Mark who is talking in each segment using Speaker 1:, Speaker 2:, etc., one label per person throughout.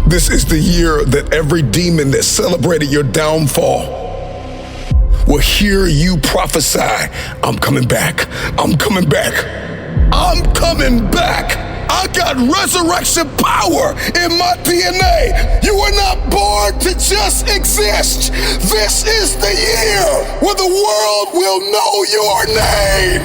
Speaker 1: This is the year that every demon that celebrated your downfall will hear you prophesy, I'm coming back, I'm coming back, I'm coming back. I got resurrection power in my DNA. You were not born to just exist. This is the year where the world will know your name.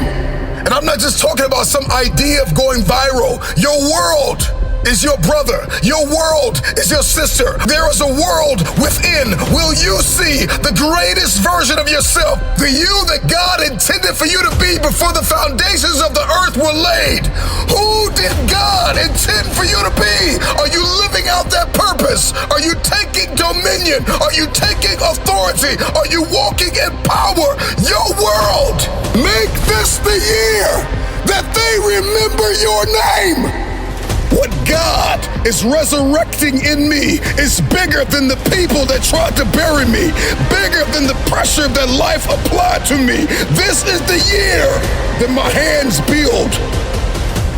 Speaker 1: And I'm not just talking about some idea of going viral. Your world is your brother. Your world is your sister. There is a world within. Will you see the greatest version of yourself? The you that God intended for you to be before the foundations of the earth were laid. Who did God intend for you to be? Are you living out that purpose? Are you taking dominion? Are you taking authority? Are you walking in power? Your world, make this the year that they remember your name. What God is resurrecting in me is bigger than the people that tried to bury me, bigger than the pressure that life applied to me. This is the year that my hands build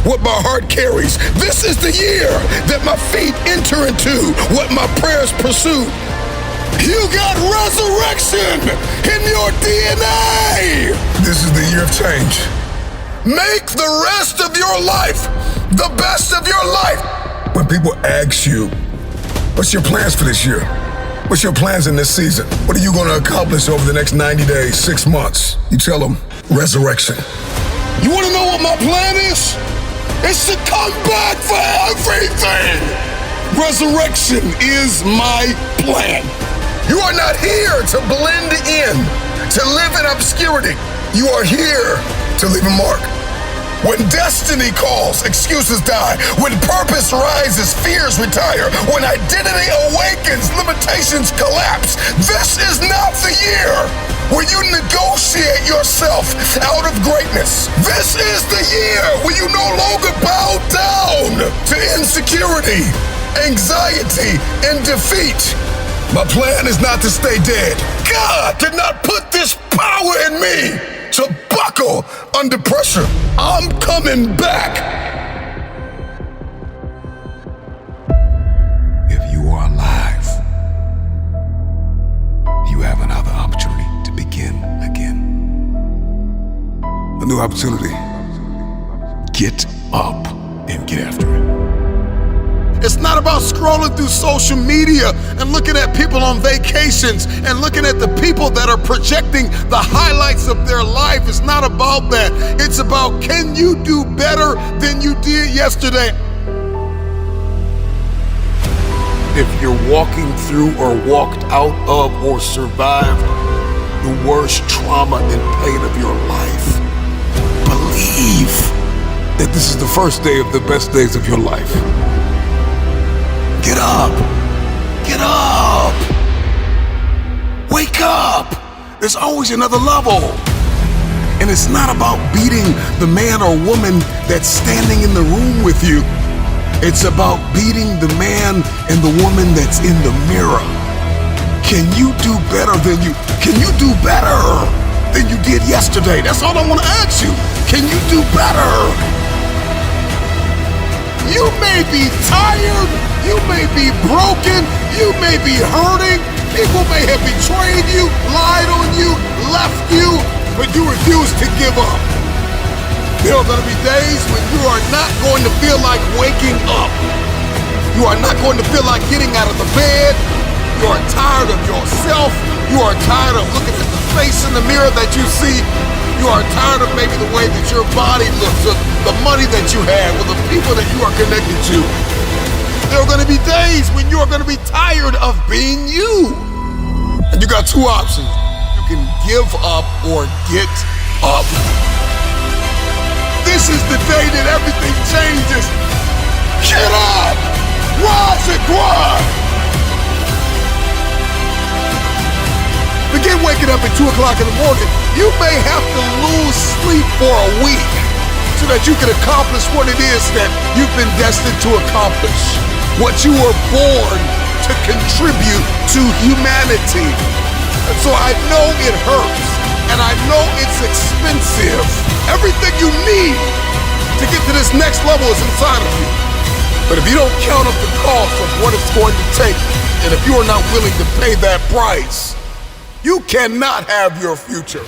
Speaker 1: what my heart carries. This is the year that my feet enter into what my prayers pursue. You got resurrection in your DNA. This is the year of change. Make the rest of your life the best of your life. When people ask you, what's your plans for this year? What's your plans in this season? What are you going to accomplish over the next 90 days, 6 months? You tell them, resurrection. You want to know what my plan is? It's to come back for everything. Resurrection is my plan. You are not here to blend in, to live in obscurity. You are here to leave a mark. When destiny calls, excuses die. When purpose rises, fears retire. When identity awakens, limitations collapse. This is not the year where you negotiate yourself out of greatness. This is the year where you no longer bow down to insecurity, anxiety, and defeat. My plan is not to stay dead. God did not put this power in me to buckle under pressure. I'm coming back.
Speaker 2: If you are alive, you have another opportunity to begin again. A new opportunity. Get up and get after it.
Speaker 3: It's not about scrolling through social media and looking at people on vacations and looking at the people that are projecting the highlights of their life. It's not about that. It's about, can you do better than you did yesterday? If you're walking through or walked out of or survived the worst trauma and pain of your life, believe that this is the first day of the best days of your life. Get up! Get up! Wake up! There's always another level. And it's not about beating the man or woman that's standing in the room with you. It's about beating the man and the woman that's in the mirror. Can you do better than you did yesterday? That's all I want to ask you. Can you do better? You may be tired, you may be broken, you may be hurting, people may have betrayed you, lied on you, left you, but you refuse to give up. There are going to be days when you are not going to feel like waking up. You are not going to feel like getting out of the bed. You are tired of yourself. You are tired of looking at the face in the mirror that you see. You are tired of maybe the way that your body looks, or the money that you have, or the people that you are connected to. There are going to be days when you are going to be tired of being you. And you got two options. You can give up or get up. This is the day that everything changes. Get up! Rise and grind! Begin waking up at 2 o'clock in the morning. You may have to lose sleep for a week so that you can accomplish what it is that you've been destined to accomplish. What you were born to contribute to humanity. And so I know it hurts, and I know it's expensive. Everything you need to get to this next level is inside of you. But if you don't count up the cost of what it's going to take, and if you are not willing to pay that price, you cannot have your future.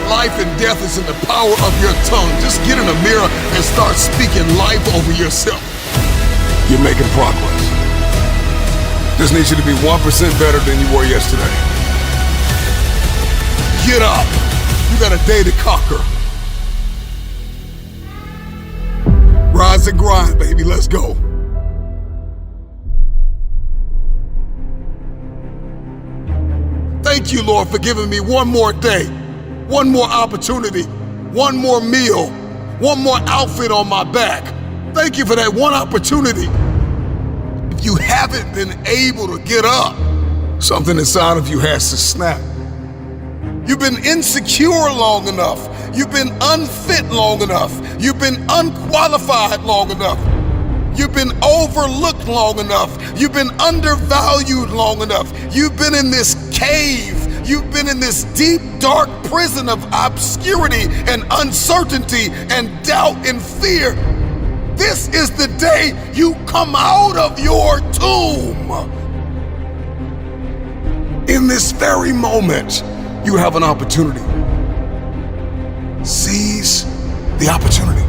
Speaker 3: Life and death is in the power of your tongue. Just get in a mirror and start speaking life over yourself. You're making progress. Just needs you to be 1% better than you were yesterday. Get up. You got a day to conquer. Rise and grind, baby. Let's go. Thank you, Lord, for giving me one more day, one more opportunity, one more meal, one more outfit on my back. Thank you for that one opportunity. If you haven't been able to get up, something inside of you has to snap. You've been insecure long enough. You've been unfit long enough. You've been unqualified long enough. You've been overlooked long enough. You've been undervalued long enough. You've been in this cave. You've been in this deep, dark prison of obscurity and uncertainty and doubt and fear. This is the day you come out of your tomb. In this very moment, you have an opportunity. Seize the opportunity.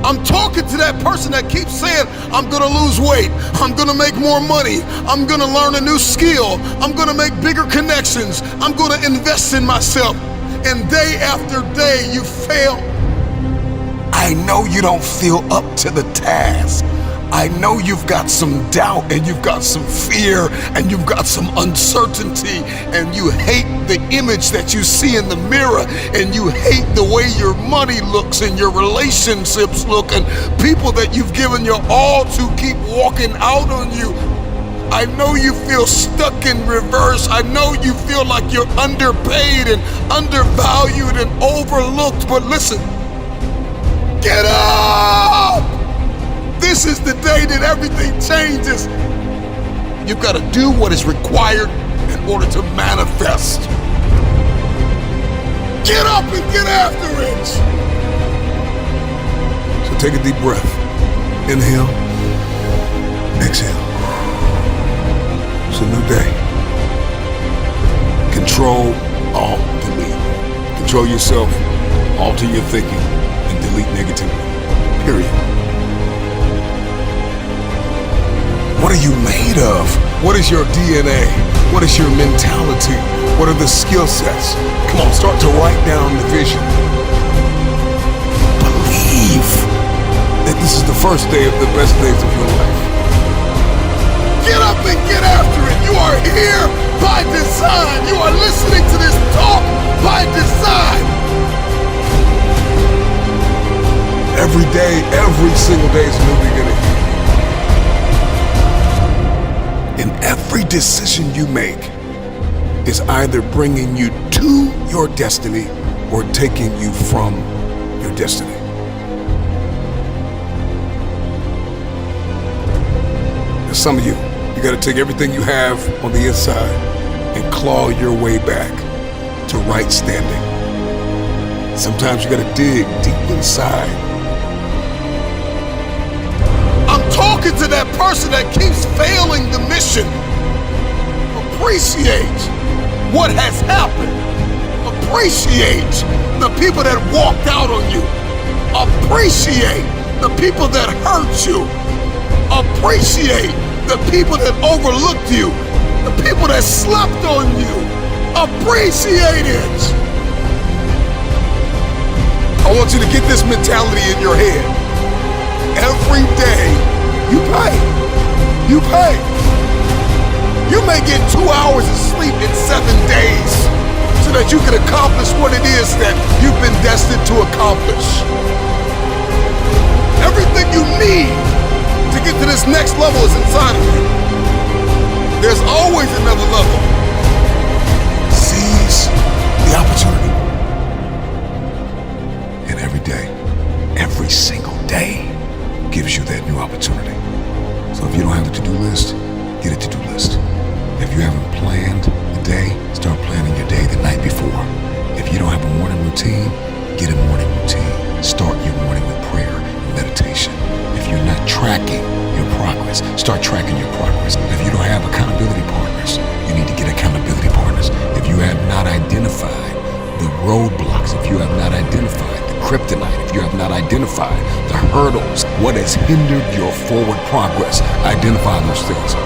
Speaker 3: I'm talking to that person that keeps saying, I'm gonna lose weight, I'm gonna make more money, I'm gonna learn a new skill, I'm gonna make bigger connections, I'm gonna invest in myself. And day after day, you fail. I know you don't feel up to the task. I know you've got some doubt and you've got some fear and you've got some uncertainty and you hate the image that you see in the mirror and you hate the way your money looks and your relationships look and people that you've given your all to keep walking out on you. I know you feel stuck in reverse. I know you feel like you're underpaid and undervalued and overlooked, but listen, get up! This is the day that everything changes. You've got to do what is required in order to manifest. Get up and get after it. So take a deep breath. Inhale, exhale. It's a new day. Control, alt, delete. Control yourself, alter your thinking, and delete negativity. Period. What are you made of? What is your DNA? What is your mentality? What are the skill sets? Come on, start to write down the vision. Believe that this is the first day of the best days of your life. Get up and get after it. You are here by design. You are listening to this talk by design. Every day, every single day is a new beginning. And every decision you make is either bringing you to your destiny or taking you from your destiny. And some of you got to take everything you have on the inside and claw your way back to right standing. Sometimes you got to dig deep inside. I'm talking to that person that keeps failing the mission. Appreciate what has happened. Appreciate the people that walked out on you. Appreciate the people that hurt you. Appreciate the people that overlooked you. The people that slept on you. Appreciate it. I want you to get this mentality in your head. Every day, you pay. You pay. You may get 2 hours of sleep in 7 days so that you can accomplish what it is that you've been destined to accomplish. Everything you need to get to this next level is inside of you. There's always another level. Seize the opportunity. And every day, every single day, gives you that new opportunity. So if you don't have a to-do list, get a to-do list. If you haven't planned the day, start planning your day the night before. If you don't have a morning routine,
Speaker 2: get a morning routine. Start your morning with prayer and meditation. If you're not tracking your progress, start tracking your progress. If you don't have accountability partners, you need to get accountability partners. If you have not identified the roadblocks, if you have not identified the kryptonite, if you have not identified the hurdles, what has hindered your forward progress, identify those things.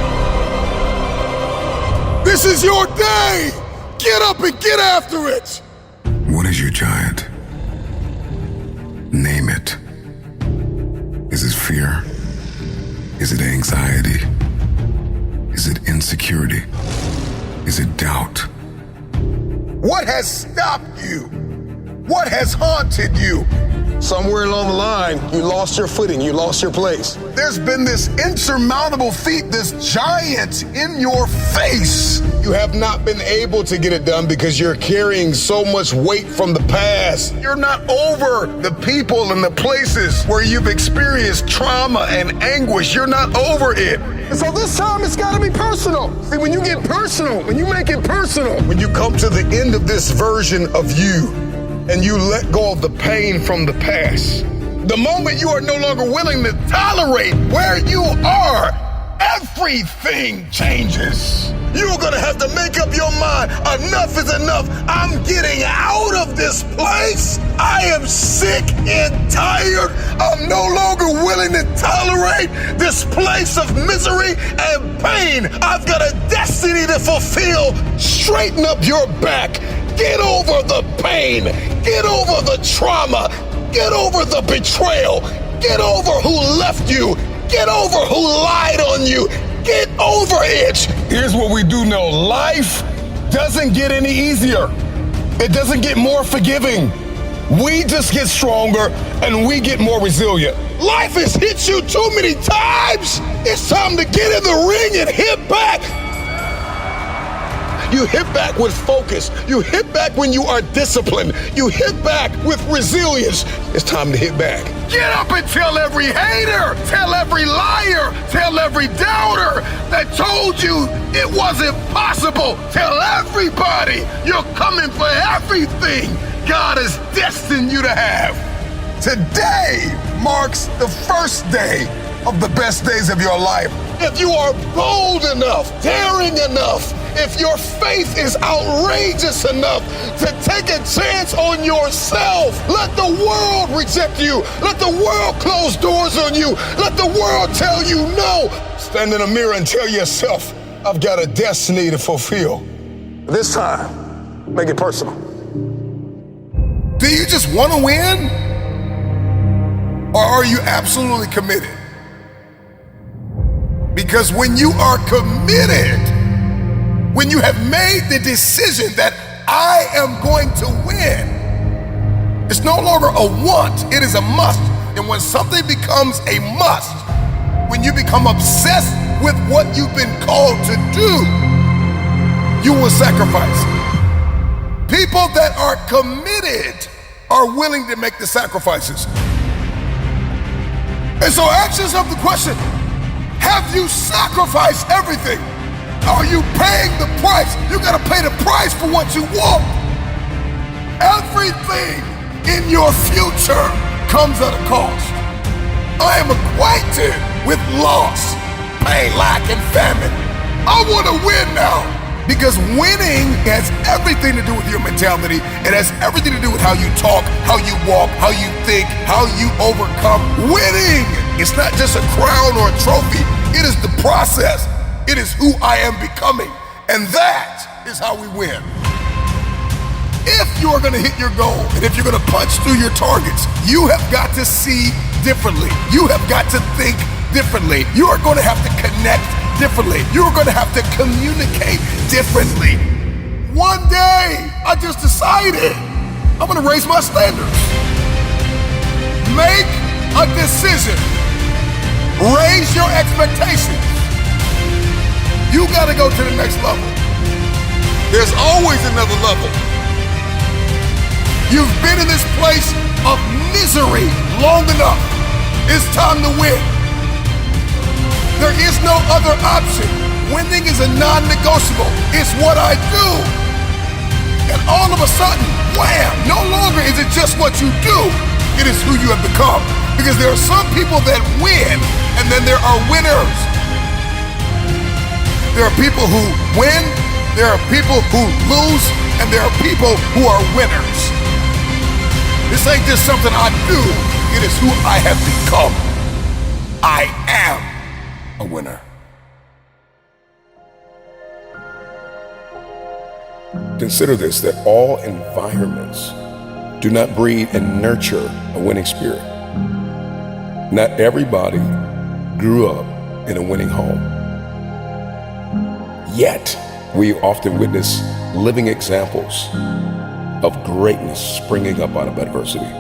Speaker 3: This is your day! Get up and get after it!
Speaker 1: What is your giant? Name it. Is it fear? Is it anxiety? Is it insecurity? Is it doubt?
Speaker 3: What has stopped you? What has haunted you?
Speaker 4: Somewhere along the line, you lost your footing, you lost your place.
Speaker 3: There's been this insurmountable feat, this giant in your face.
Speaker 4: You have not been able to get it done because you're carrying so much weight from the past.
Speaker 3: You're not over the people and the places where you've experienced trauma and anguish. You're not over it.
Speaker 4: And so this time it's gotta be personal. See, when you get personal, when you make it personal,
Speaker 3: When you come to the end of this version of you and you let go of the pain from the past, the moment you are no longer willing to tolerate where you are, everything changes. You're gonna have to make up your mind. Enough is enough. I'm getting out of this place. I am sick and tired. I'm no longer willing to tolerate this place of misery and pain. I've got a destiny to fulfill. Straighten up your back. Get over the pain. Get over the trauma. Get over the betrayal. Get over who left you. Get over who lied on you. Get over it. Here's what we do know. Life doesn't get any easier. It doesn't get more forgiving. We just get stronger and we get more resilient. Life has hit you too many times. It's time to get in the ring and hit back. You hit back with focus. You hit back when you are disciplined. You hit back with resilience. It's time to hit back. Get up and tell every hater, tell every liar, tell every doubter that told you it wasn't possible. Tell everybody you're coming for everything God has destined you to have. Today marks the first day of the best days of your life. If you are bold enough, daring enough, if your faith is outrageous enough to take a chance on yourself, let the world reject you. Let the world close doors on you. Let the world tell you no. Stand in a mirror and tell yourself, I've got a destiny to fulfill. This time, make it personal.
Speaker 1: Do you just want to win? Or are you absolutely committed? Because when you are committed, when you have made the decision that I am going to win, it's no longer a want, it is a must. And when something becomes a must, when you become obsessed with what you've been called to do, you will sacrifice. People that are committed are willing to make the sacrifices. And so ask yourself the question, have you sacrificed everything? Are you paying the price? You gotta pay the price for what you want. Everything in your future comes at a cost. I am acquainted with loss, pain, lack, and famine. I wanna win now. Because winning has everything to do with your mentality. It has everything to do with how you talk, how you walk, how you think, how you overcome. Winning is not just a crown or a trophy. It is the process. It is who I am becoming. And that is how we win. If you are gonna hit your goal, and if you're gonna punch through your targets, you have got to see differently. You have got to think differently. You are gonna have to connect differently. You're gonna have to communicate differently. One day, I just decided I'm gonna raise my standards. Make a decision. Raise your expectations. You gotta go to the next level. There's always another level. You've been in this place of misery long enough. It's time to win. There is no other option. Winning is a non-negotiable. It's what I do.
Speaker 3: And all of a sudden, wham, no longer is it just what you do, it is who you have become. Because there are some people that win, and then there are winners. There are people who win, there are people who lose, and there are people who are winners. This ain't just something I do, it is who I have become. I am a winner.
Speaker 1: Consider this, that all environments do not breed and nurture a winning spirit. Not everybody grew up in a winning home. Yet, we often witness living examples of greatness springing up out of adversity.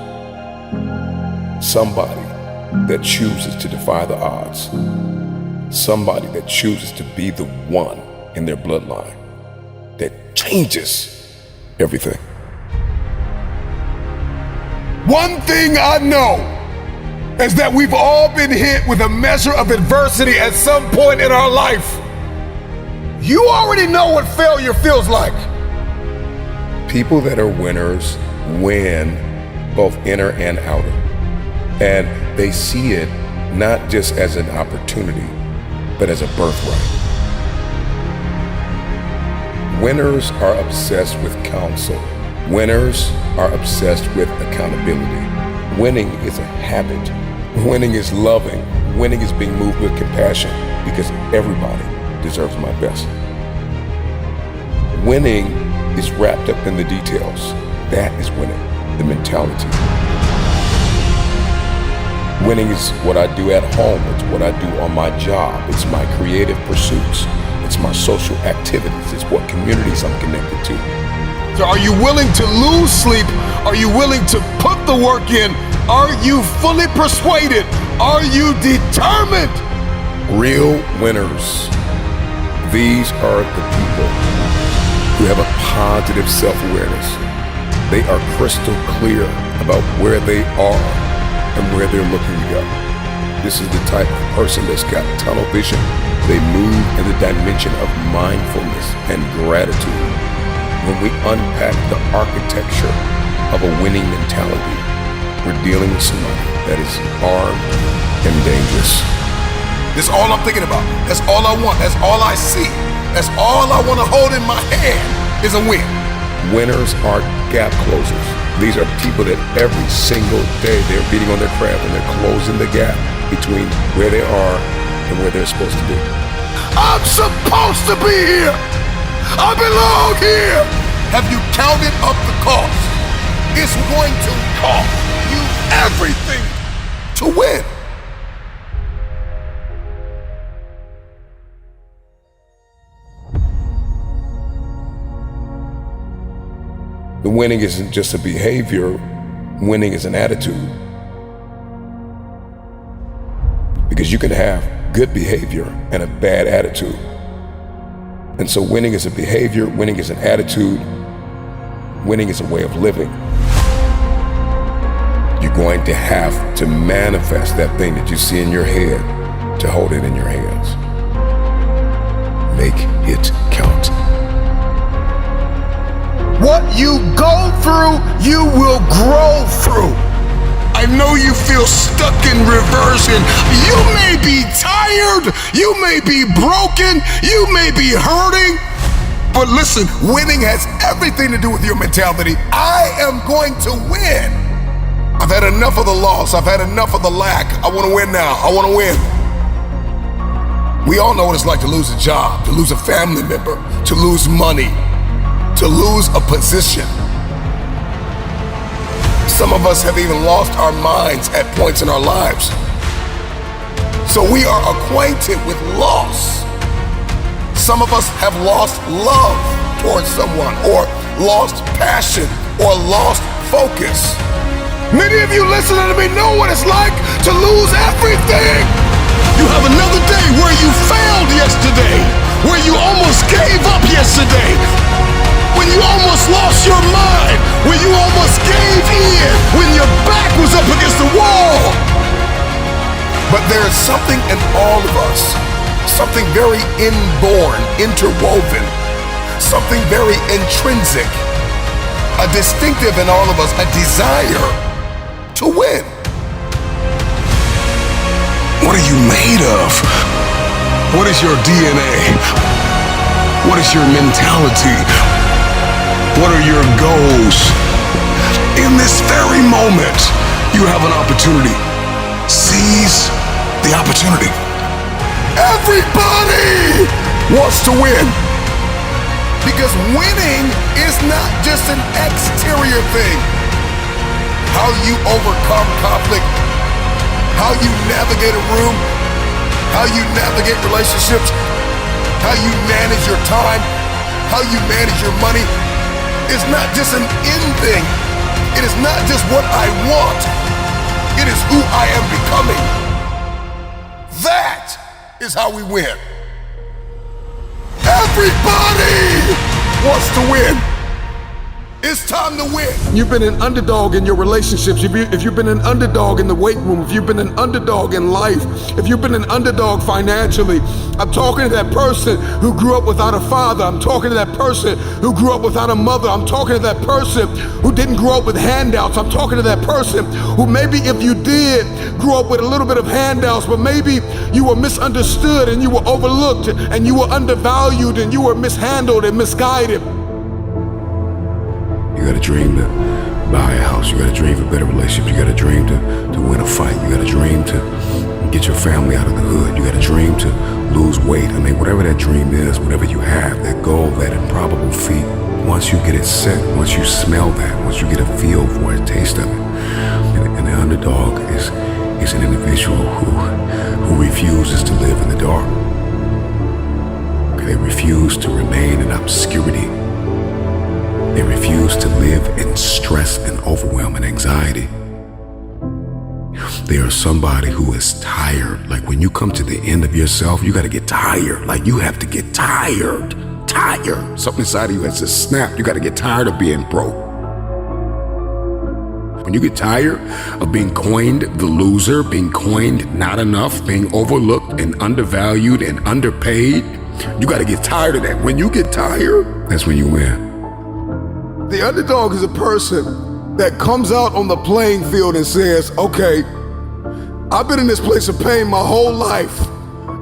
Speaker 1: Somebody that chooses to defy the odds. Somebody that chooses to be the one in their bloodline that changes everything.
Speaker 3: One thing I know is that we've all been hit with a measure of adversity at some point in our life. You already know what failure feels like.
Speaker 1: People that are winners win both inner and outer. And they see it not just as an opportunity, but as a birthright. Winners are obsessed with counsel. Winners are obsessed with accountability. Winning is a habit. Winning is loving. Winning is being moved with compassion because everybody deserves my best. Winning is wrapped up in the details. That is winning, the mentality. Winning is what I do at home. It's what I do on my job. It's my creative pursuits. It's my social activities. It's what communities I'm connected to.
Speaker 3: So are you willing to lose sleep? Are you willing to put the work in? Are you fully persuaded? Are you determined?
Speaker 1: Real winners. These are the people who have a positive self-awareness. They are crystal clear about where they are and where they're looking to go. This is the type of person that's got tunnel vision. They move in the dimension of mindfulness and gratitude. When we unpack the architecture of a winning mentality, we're dealing with somebody that is armed and dangerous.
Speaker 3: That's all I'm thinking about. That's all I want. That's all I see. That's all I want to hold in my hand is a win.
Speaker 1: Winners are gap closers. These are people that every single day they're beating on their craft and they're closing the gap between where they are and where they're supposed to be.
Speaker 3: I'm supposed to be here. I belong here. Have you counted up the cost? It's going to cost you everything to win.
Speaker 1: The winning isn't just a behavior, winning is an attitude. Because you can have good behavior and a bad attitude. And so winning is a behavior, winning is an attitude, winning is a way of living. You're going to have to manifest that thing that you see in your head to hold it in your hands. Make it count.
Speaker 3: What you go through, you will grow through. I know you feel stuck in reversion. You may be tired, you may be broken, you may be hurting. But listen, winning has everything to do with your mentality. I am going to win. I've had enough of the loss. I've had enough of the lack. I want to win now. I want to win. We all know what it's like to lose a job, to lose a family member, to lose money, to lose a position. Some of us have even lost our minds at points in our lives. So we are acquainted with loss. Some of us have lost love towards someone, or lost passion, or lost focus. Many of you listening to me know what it's like to lose everything. You have another day where you failed yesterday, where you almost gave up yesterday, when you almost lost your mind, when you almost gave in, when your back was up against the wall. But there's something in all of us, something very inborn, interwoven, something very intrinsic a distinctive in all of us, a desire to win.
Speaker 1: What are you made of? What is your DNA? What is your mentality? What are your goals? In this very moment, you have an opportunity. Seize the opportunity.
Speaker 3: Everybody wants to win. Because winning is not just an exterior thing. How you overcome conflict, how you navigate a room, how you navigate relationships, how you manage your time, how you manage your money, is not just an end thing. It is not just what I want. It is who I am becoming. That is how we win. Everybody wants to win. It's time to win.
Speaker 5: You've been an underdog in your relationships. If you've been an underdog in the weight room, if you've been an underdog in life, if you've been an underdog financially, I'm talking to that person who grew up without a father. I'm talking to that person who grew up without a mother. I'm talking to that person who didn't grow up with handouts. I'm talking to that person who maybe if you did grow up with a little bit of handouts, but maybe you were misunderstood and you were overlooked and you were undervalued and you were mishandled and misguided.
Speaker 2: You got a dream to buy a house. You got a dream for better relationships. You got a dream to win a fight. You got a dream to get your family out of the hood. You got a dream to lose weight. I mean, whatever that dream is, whatever you have, that goal, that improbable feat, once you get it set, once you smell that, once you get a feel for it, a taste of it, and the underdog is an individual who refuses to live in the dark. They refuse to remain in obscurity. They refuse to live in stress and overwhelm and anxiety. They are somebody who is tired. Like when you come to the end of yourself, you got to get tired. Like you have to get tired. Tired. Something inside of you has to snap. You got to get tired of being broke. When you get tired of being coined the loser, being coined not enough, being overlooked and undervalued and underpaid, you got to get tired of that. When you get tired, that's when you win.
Speaker 5: The underdog is a person that comes out on the playing field and says, okay, I've been in this place of pain my whole life.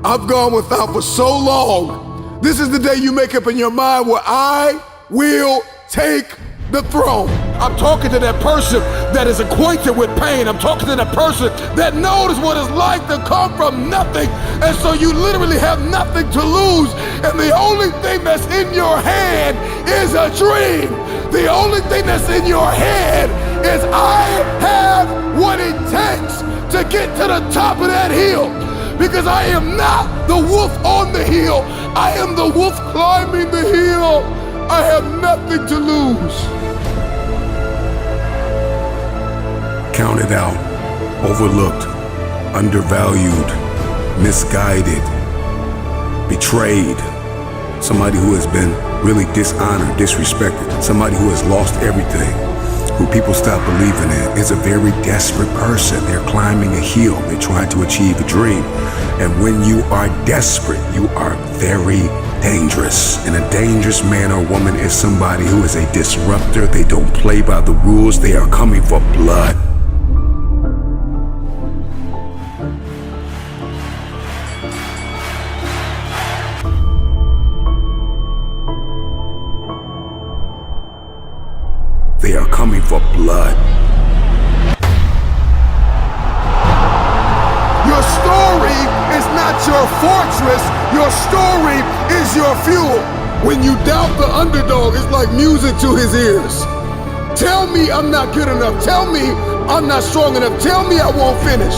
Speaker 5: I've gone without for so long. This is the day you make up in your mind where I will take the throne. I'm talking to that person that is acquainted with pain. I'm talking to that person that knows what it's like to come from nothing. And so you literally have nothing to lose. And the only thing that's in your hand is a dream. The only thing that's in your head is I have what it takes to get to the top of that hill. Because I am not the wolf on the hill. I am the wolf climbing the hill. I have nothing to lose.
Speaker 2: Counted out, overlooked, undervalued, misguided, betrayed. Somebody who has been really dishonored, disrespected. Somebody who has lost everything, who people stop believing in, is a very desperate person. They're climbing a hill. They're trying to achieve a dream. And when you are desperate, you are very dangerous. And a dangerous man or woman is somebody who is a disruptor. They don't play by the rules. They are coming for blood. They are coming for blood.
Speaker 5: Your story is not your fortress. Your story is your fuel. When you doubt the underdog, it's like music to his ears. Tell me I'm not good enough. Tell me I'm not strong enough. Tell me I won't finish.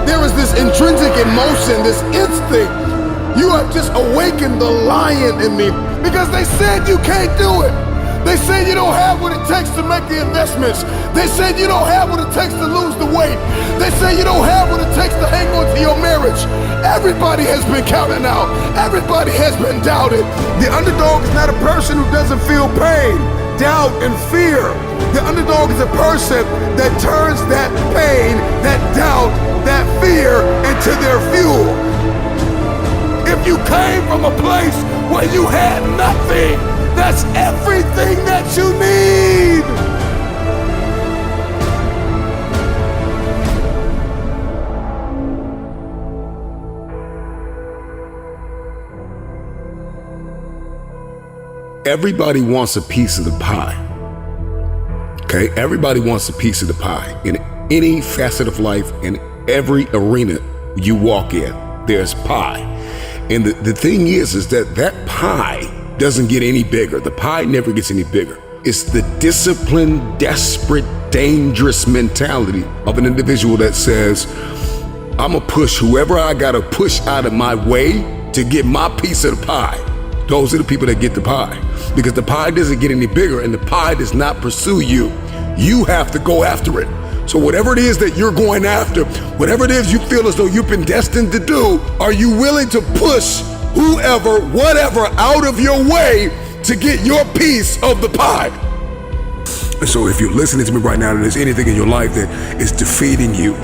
Speaker 5: There is this intrinsic emotion, this instinct. You have just awakened the lion in me because they said you can't do it. They said you don't have what it takes to make the investments. They said you don't have what it takes to lose the weight. They say you don't have what it takes to hang on to your marriage. Everybody has been counted out. Everybody has been doubted. The underdog is not a person who doesn't feel pain, doubt, and fear. The underdog is a person that turns that pain, that doubt, that fear into their fuel. If you came from a place where you had nothing, That's everything that you need.
Speaker 1: Everybody wants a piece of the pie. Okay? Everybody wants a piece of the pie. In any facet of life, in every arena you walk in, there's pie. And the thing is that pie doesn't get any bigger. The pie never gets any bigger. It's the disciplined, desperate, dangerous mentality of an individual that says, I'm gonna push whoever I gotta push out of my way to get my piece of the pie. Those are the people that get the pie. Because the pie doesn't get any bigger and the pie does not pursue you. You have to go after it. So whatever it is that you're going after, whatever it is you feel as though you've been destined to do, are you willing to push whoever, whatever out of your way to get your piece of the pie? So if you're listening to me right now and there's anything in your life that is defeating you,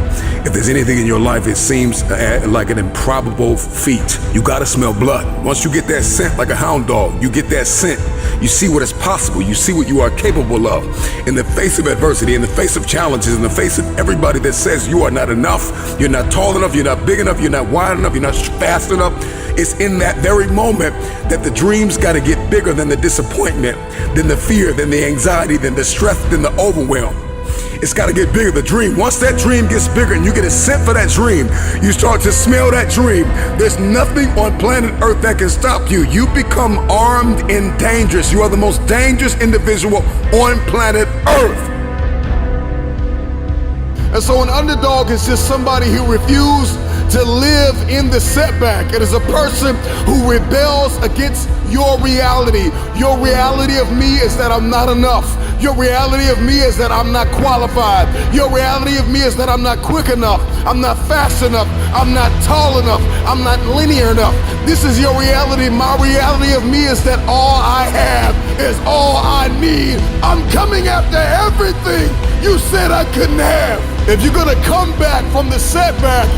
Speaker 1: if there's anything in your life that seems like an improbable feat, you gotta smell blood. Once you get that scent like a hound dog, you get that scent, you see what is possible, you see what you are capable of. In the face of adversity, in the face of challenges, in the face of everybody that says you are not enough, you're not tall enough, you're not big enough, you're not wide enough, you're not fast enough, it's in that very moment that the dreams gotta get bigger than the disappointment, than the fear, than the anxiety, than the stress, than the overwhelm. It's gotta get bigger, the dream. Once that dream gets bigger and you get a scent for that dream, you start to smell that dream. There's nothing on planet Earth that can stop you. You become armed and dangerous. You are the most dangerous individual on planet Earth.
Speaker 5: And so an underdog is just somebody who refused to live in the setback. It is a person who rebels against your reality. Your reality of me is that I'm not enough. Your reality of me is that I'm not qualified. Your reality of me is that I'm not quick enough. I'm not fast enough. I'm not tall enough. I'm not linear enough. This is your reality. My reality of me is that all I have is all I need. I'm coming after everything you said I couldn't have. If you're gonna come back from the setback,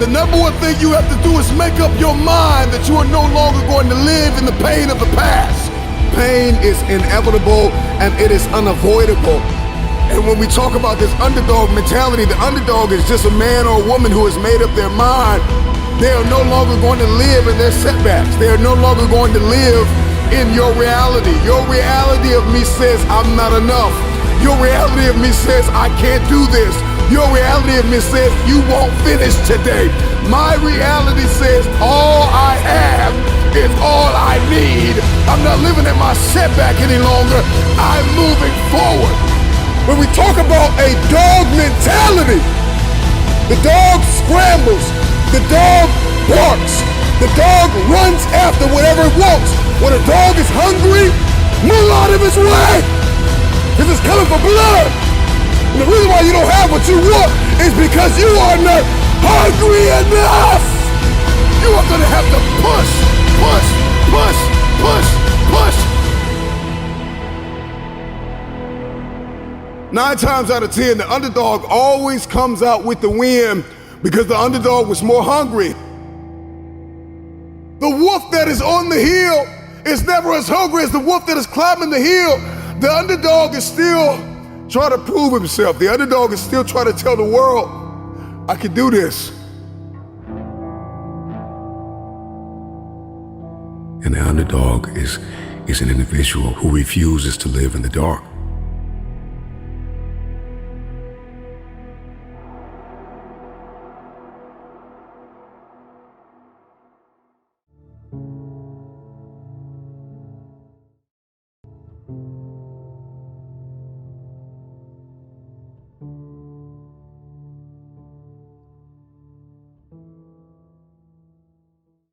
Speaker 5: the number one thing you have to do is make up your mind that you are no longer going to live in the pain of the past. Pain is inevitable and it is unavoidable. And when we talk about this underdog mentality, the underdog is just a man or a woman who has made up their mind. They are no longer going to live in their setbacks. They are no longer going to live in your reality. Your reality of me says I'm not enough. Your reality of me says I can't do this. Your reality of me says you won't finish today. My reality says all I have is all I need. I'm not living in my setback any longer. I'm moving forward. When we talk about a dog mentality, the dog scrambles, the dog barks, the dog runs after whatever it wants. When a dog is hungry, move out of his way, because it's coming for blood. And the reason why you don't have what you want is because you are not hungry enough. You are gonna have to push, push, push, push, push. 9 times out of 10, the underdog always comes out with the win because the underdog was more hungry. The wolf that is on the hill is never as hungry as the wolf that is climbing the hill. The underdog is still trying to prove himself. The underdog is still trying to tell the world, I can do this.
Speaker 1: And the underdog is an individual who refuses to live in the dark.